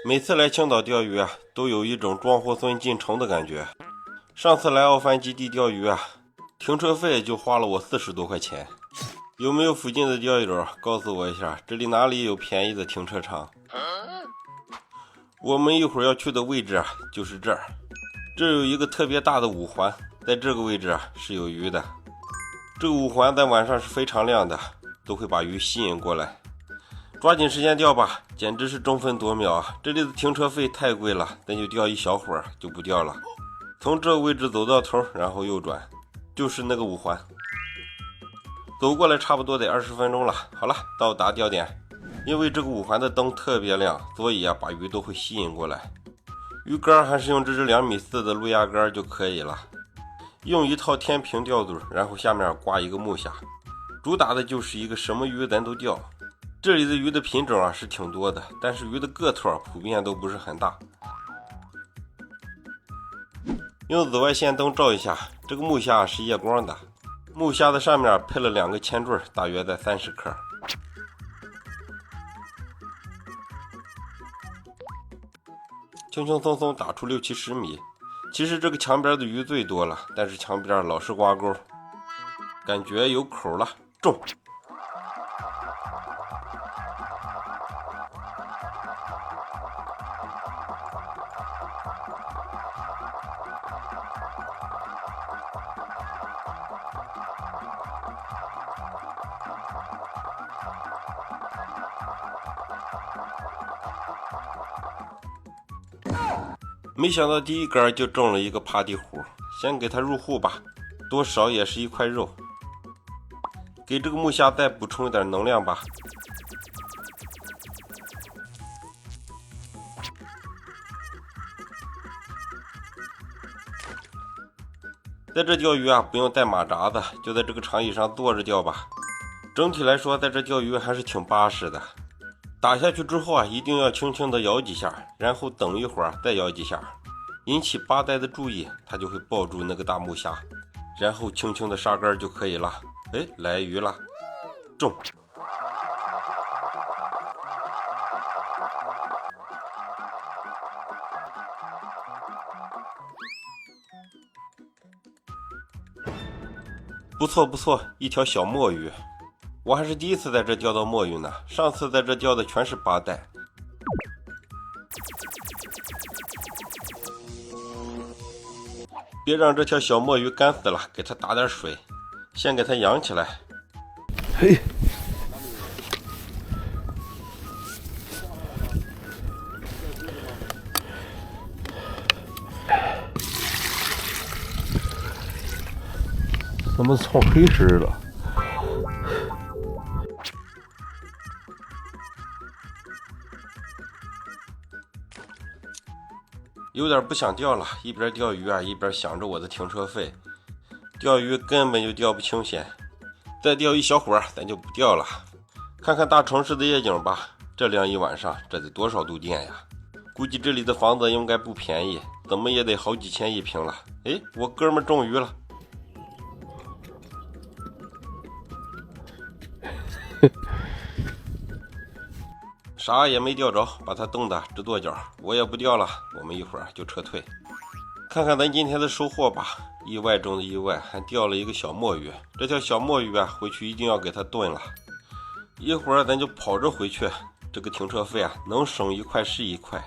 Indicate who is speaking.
Speaker 1: 每次来青岛钓鱼啊，都有一种庄户村进城的感觉。上次来奥帆基地钓鱼啊，停车费就花了我40多块钱。有没有附近的钓友告诉我一下，这里哪里有便宜的停车场？我们一会儿要去的位置啊，就是这儿。这有一个特别大的五环，在这个位置啊是有鱼的。这个五环在晚上是非常亮的，都会把鱼吸引过来。抓紧时间钓吧，简直是争分夺秒啊！这里的停车费太贵了，咱就钓一小会儿就不钓了。从这个位置走到头，然后右转，就是那个五环。走过来差不多得20分钟了。好了，到达钓点。因为这个五环的灯特别亮，所以啊把鱼都会吸引过来。鱼竿还是用这只2.4米的路亚竿就可以了。用一套天平钓嘴，然后下面挂一个木匣，主打的就是一个什么鱼咱都钓。这里的鱼的品种啊是挺多的，但是鱼的个头啊普遍都不是很大。用紫外线灯照一下，这个木匣是夜光的，木匣的上面配了2个铅坠，大约在30克。轻轻松松打出6、70米。其实这个墙边的鱼最多了，但是墙边老是挂钩，感觉有口了，中！没想到第一竿就中了一个趴地虎，先给它入户吧，多少也是一块肉。给这个木匣再补充一点能量吧。在这钓鱼啊，不用带马扎子，就在这个长椅上坐着钓吧。整体来说，在这钓鱼还是挺巴适的。打下去之后啊，一定要轻轻的摇几下，然后等一会儿再摇几下，引起八代的注意，它就会抱住那个大木匣，然后轻轻的杀竿就可以了。哎，来鱼了，中！不错不错，一条小墨鱼。我还是第一次在这钓到墨鱼呢，上次在这钓的全是八代。别让这条小墨鱼干死了，给它打点水，先给它养起来。
Speaker 2: 嘿，怎么操黑似的？
Speaker 1: 有点不想钓了，一边钓鱼啊，一边想着我的停车费。钓鱼根本就钓不清闲，再钓一小会儿咱就不钓了。看看大城市的夜景吧，这亮一晚上，这得多少度电呀？估计这里的房子应该不便宜，怎么也得好几千一平了。哎，我哥们中鱼了。啥也没钓着，把它冻得直跺脚。我也不钓了，我们一会儿就撤退。看看咱今天的收获吧，意外中的意外，还钓了一个小墨鱼。这条小墨鱼啊，回去一定要给它炖了。一会儿咱就跑着回去，这个停车费啊，能省一块是一块。